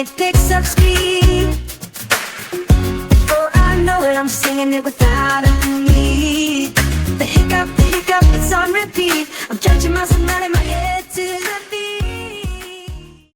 it picks up speed. For I know it, I'm singing it without a need. The hiccup, it's on repeat. I'm judging myself, nodding my head to the